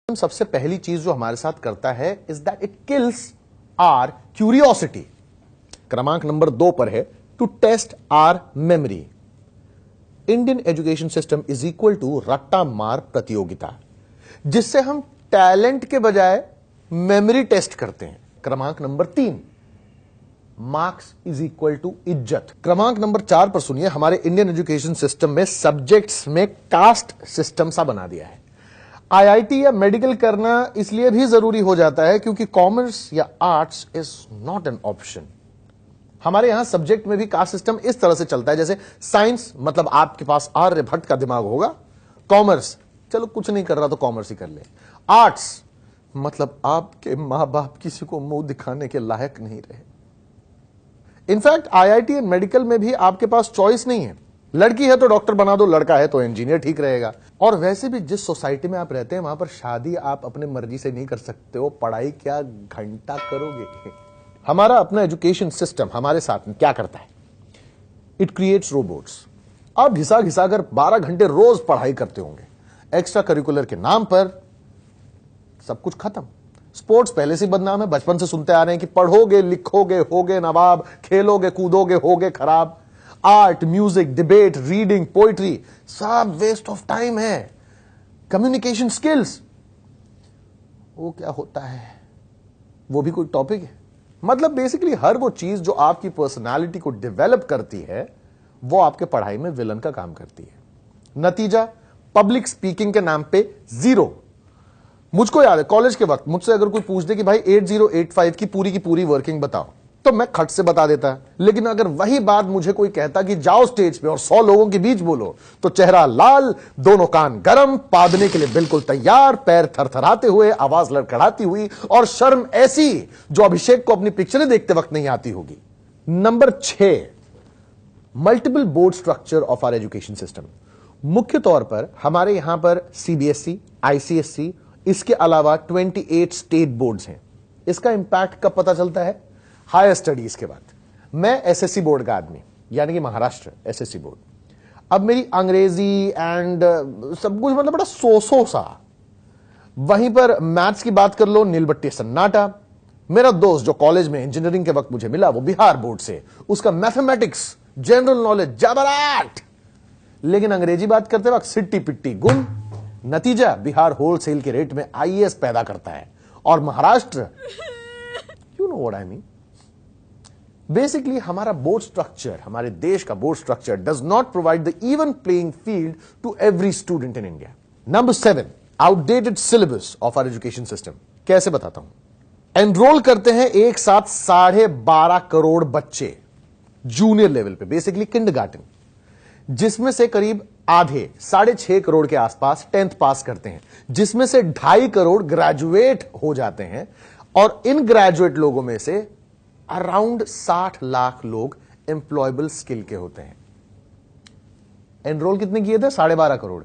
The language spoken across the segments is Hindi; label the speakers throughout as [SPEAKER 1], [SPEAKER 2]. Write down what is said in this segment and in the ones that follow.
[SPEAKER 1] सबसे पहली चीज जो हमारे साथ करता है is that it kills our curiosity. क्रमांक नंबर 2 पर है to test our memory. Indian education system is equal to रट्टा मार प्रतियोगिता, जिससे हम टैलेंट के बजाय मेमोरी टेस्ट करते हैं। क्रमांक number 3, marks is equal to इज्जत। क्रमांक नंबर 4 पर सुनिए, हमारे इंडियन एजुकेशन सिस्टम में सब्जेक्ट्स में कास्ट सिस्टम सा बना दिया है। आईआईटी या मेडिकल करना इसलिए भी जरूरी हो जाता है क्योंकि कॉमर्स या arts is not an option. हमारे यहां सब्जेक्ट में भी कास्ट सिस्टम इस तरह से चलता है, जैसे साइंस मतलब आपके पास आर्यभट्ट का दिमाग होगा, कॉमर्स चलो कुछ नहीं कर रहा तो कॉमर्स ही कर ले, आर्ट्स मतलब आपके मां बाप किसी को मुंह दिखाने के लायक नहीं रहे। इनफैक्ट आईआईटी एंड मेडिकल में भी आपके पास चॉइस नहीं है, लड़की है तो डॉक्टर बना दो, लड़का है तो इंजीनियर ठीक रहेगा। और वैसे भी जिस सोसाइटी में आप रहते हैं वहां पर शादी आप अपने मर्जी से नहीं कर सकते हो, पढ़ाई क्या घंटा करोगे। हमारा अपना एजुकेशन सिस्टम हमारे साथ में क्या करता है, इट क्रिएट्स रोबोट्स। आप घिसा घिसा कर 12 घंटे रोज पढ़ाई करते होंगे, एक्स्ट्रा करिकुलर के नाम पर सब कुछ खत्म। स्पोर्ट्स पहले से बदनाम है, बचपन से सुनते आ रहे हैं कि पढ़ोगे लिखोगे होगे नवाब, खेलोगे कूदोगे होगे खराब। Art, music, debate, reading, poetry सब वेस्ट ऑफ टाइम है। कम्युनिकेशन स्किल्स वो क्या होता है, वो भी कोई टॉपिक है। मतलब बेसिकली हर वो चीज जो आपकी पर्सनालिटी को डेवलप करती है वो आपके पढ़ाई में विलन का काम करती है। नतीजा, पब्लिक स्पीकिंग के नाम पे 0। मुझको याद है कॉलेज के वक्त मुझसे अगर कोई पूछ दे कि भाई 8085 की पूरी वर्किंग बताओ, तो मैं खट से बता देता। लेकिन अगर वही बात मुझे कोई कहता कि जाओ स्टेज पे और 100 लोगों के बीच बोलो, तो चेहरा लाल, दोनों कान गरम, पादने के लिए बिल्कुल तैयार, पैर थरथराते हुए, आवाज लड़खड़ाती हुई और शर्म ऐसी जो अभिषेक को अपनी पिक्चरें देखते वक्त नहीं आती होगी। Number 6, multiple board structure of our education system. मुख्य तौर पर हमारे यहां पर सीबीएसई, आईसीएसई, इसके अलावा 28 स्टेट बोर्ड्स हैं। इसका इंपैक्ट कब पता चलता है, हायर स्टडीज के बाद। मैं एसएससी बोर्ड का आदमी, यानी कि महाराष्ट्र एसएससी बोर्ड। अब मेरी अंग्रेजी एंड सब कुछ मतलब बड़ा सो सा। वहीं पर मैथ्स की बात कर लो, नीलबट्टी सन्नाटा। मेरा दोस्त जो कॉलेज में इंजीनियरिंग के वक्त मुझे मिला वो बिहार बोर्ड से, उसका मैथमेटिक्स, जनरल नॉलेज जबराट, लेकिन अंग्रेजी बात करते वक्त सिट्टी पिट्टी गुम। नतीजा, बिहार होलसेल के रेट में आईएएस पैदा करता है और Maharashtra, you know what I mean. Basically हमारा बोर्ड स्ट्रक्चर, हमारे देश का board structure does not provide the even playing field to every student in India. Number 7, outdated syllabus of our education system. कैसे बताता हूं। एनरोल करते हैं एक साथ 12.5 करोड़ बच्चे जूनियर लेवल पे, बेसिकली किंडरगार्टन, जिसमें से करीब आधे 6.5 करोड़ के आसपास 10th पास करते हैं, जिसमें से 2.5 करोड़ ग्रेजुएट हो जाते हैं। और इन ग्रेजुएट लोगों में से अराउंड 60 लाख लोग एम्प्लॉयबल स्किल के होते हैं। एनरोल कितने किए थे, 12.5 करोड़।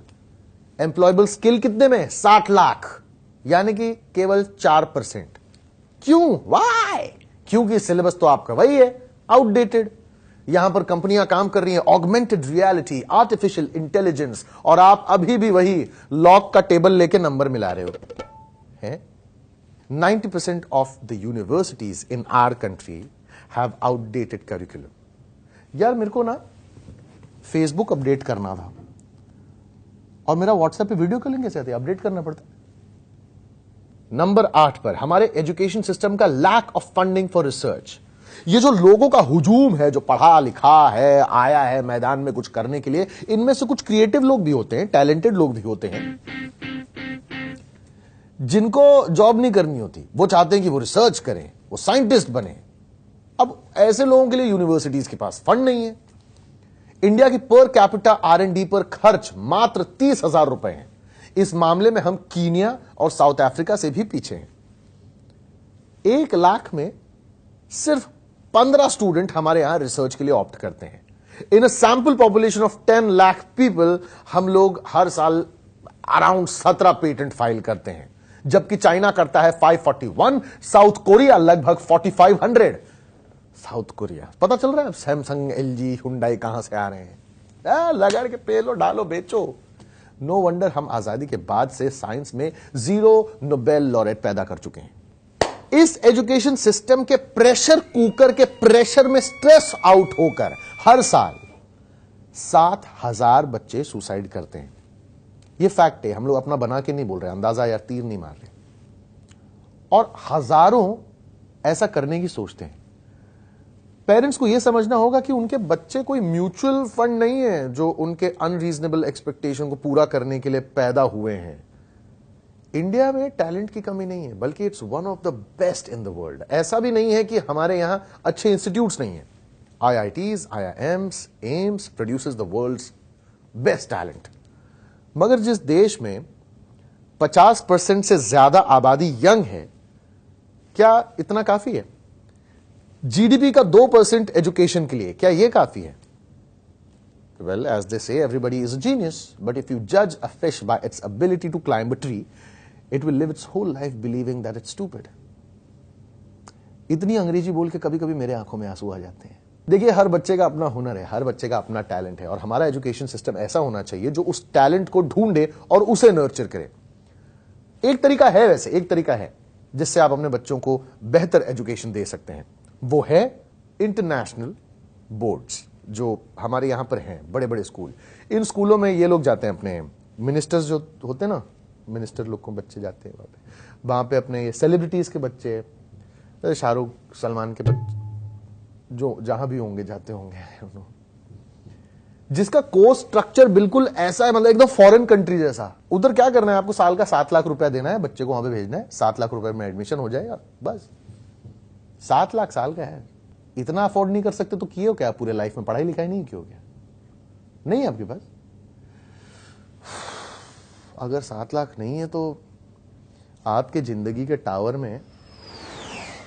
[SPEAKER 1] एम्प्लॉयबल स्किल कितने में, 60 लाख, यानी कि केवल 4%। क्यों, वाई? क्योंकि सिलेबस तो आपका वही है, आउटडेटेड। यहां पर कंपनियां काम कर रही हैं ऑगमेंटेड रियलिटी, आर्टिफिशियल इंटेलिजेंस, और आप अभी भी वही लॉक का टेबल लेके नंबर मिला रहे हो हैं। 90% of the universities in our country have outdated curriculum। यार मेरे को ना फेसबुक अपडेट करना था और मेरा व्हाट्सएप पे वीडियो कॉलिंग कैसे आती है, अपडेट करना पड़ता है। नंबर 8 पर हमारे एजुकेशन सिस्टम का lack of funding for research. ये जो लोगों का हुजूम है, जो पढ़ा लिखा है, आया है मैदान में कुछ करने के लिए, इनमें से कुछ क्रिएटिव लोग भी होते हैं, टैलेंटेड लोग भी होते हैं, जिनको जॉब नहीं करनी होती, वो चाहते हैं कि वो रिसर्च करें, वो साइंटिस्ट बने। अब ऐसे लोगों के लिए यूनिवर्सिटीज के पास फंड नहीं है। इंडिया की पर कैपिटा R&D पर खर्च मात्र 30,000 रुपए है। इस मामले में हम कीनिया और साउथ अफ्रीका से भी पीछे हैं। 1 लाख में सिर्फ 15 स्टूडेंट हमारे यहां रिसर्च के लिए ऑप्ट करते हैं। In a sample population of 10 lakh people हम लोग हर साल अराउंड 17 पेटेंट फाइल करते हैं, जबकि चाइना करता है 541, साउथ कोरिया लगभग 4500। साउथ कोरिया, पता चल रहा है सैमसंग, एलजी, हुंडई कहां से आ रहे हैं। लगड़ के पेलो डालो बेचो। नो वंडर हम आजादी के बाद से साइंस में 0 नोबेल लॉरेट पैदा कर चुके हैं। इस एजुकेशन सिस्टम के प्रेशर कुकर के प्रेशर में स्ट्रेस आउट होकर हर साल 7,000 बच्चे सुसाइड करते हैं। यह फैक्ट है, हम लोग अपना बना के नहीं बोल रहे, अंदाजा या तीर नहीं मार रहे। और हजारों ऐसा करने की सोचते हैं। पेरेंट्स को यह समझना होगा कि उनके बच्चे कोई म्यूचुअल फंड नहीं है जो उनके अनरीजनेबल एक्सपेक्टेशन को पूरा करने के लिए पैदा हुए हैं। इंडिया में टैलेंट की कमी नहीं है, बल्कि it's one of the best in the world. ऐसा भी नहीं है कि हमारे यहां अच्छे इंस्टीट्यूट्स नहीं है। IITs, IIMs, AIIMS produces the world's best talent. मगर जिस देश में 50% से ज्यादा आबादी यंग है, क्या इतना काफी है? जीडीपी का 2% एजुकेशन के लिए, क्या यह काफी है? Well, as they say, everybody is a genius, but if you judge a fish by its ability to climb a tree, it will live its whole life believing that it's stupid. इतनी अंग्रेजी बोल के कभी कभी मेरे आंखों में आंसू आ जाते हैं। देखिए, हर बच्चे का अपना हुनर है, हर बच्चे का अपना टैलेंट है, और हमारा एजुकेशन सिस्टम ऐसा होना चाहिए जो उस टैलेंट को ढूंढे और उसे नर्चर करे। एक तरीका है, वैसे एक तरीका है जिससे आप अपने बच्चों को बेहतर एजुकेशन दे सकते हैं, वो है इंटरनेशनल बोर्ड्स जो हमारे यहां पर हैं, बड़े बड़े स्कूल। इन स्कूलों में ये लोग जाते हैं, अपने मिनिस्टर्स जो होते हैं ना, मिनिस्टर लोग को बच्चे जाते हैं वहां पे अपने ये सेलिब्रिटीज के बच्चे, शाहरुख सलमान के बच्चे, जो जहां भी होंगे जाते होंगे, जिसका कोर्स स्ट्रक्चर बिल्कुल ऐसा है, मतलब एकदम फॉरेन कंट्री जैसा। उधर क्या करना है आपको, साल का 7 लाख रुपया देना है, बच्चे को वहां पे भेजना है, 7 लाख रुपए में एडमिशन हो जाएगा, बस। 7 लाख साल का है। इतना अफोर्ड नहीं कर सकते तो किए हो क्या पूरे लाइफ में? पढ़ाई लिखाई नहीं की हो क्या? नहीं है आपके पास? अगर 7 लाख नहीं है तो आपके जिंदगी के टावर में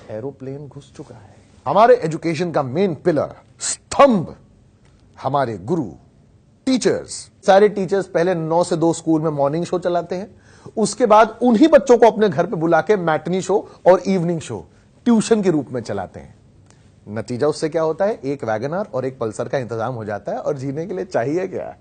[SPEAKER 1] एरोप्लेन घुस चुका है। हमारे एजुकेशन का मेन पिलर, स्तंभ, हमारे गुरु, टीचर्स। सारे टीचर्स पहले 9 से 2 स्कूल में मॉर्निंग शो चलाते हैं, उसके बाद उन्हीं बच्चों को अपने घर पे बुला के मैटनी शो और इवनिंग शो ट्यूशन के रूप में चलाते हैं। नतीजा उससे क्या होता है? एक वैगनर और एक पल्सर का इंतजाम हो जाता है, और जीने के लिए चाहिए क्या?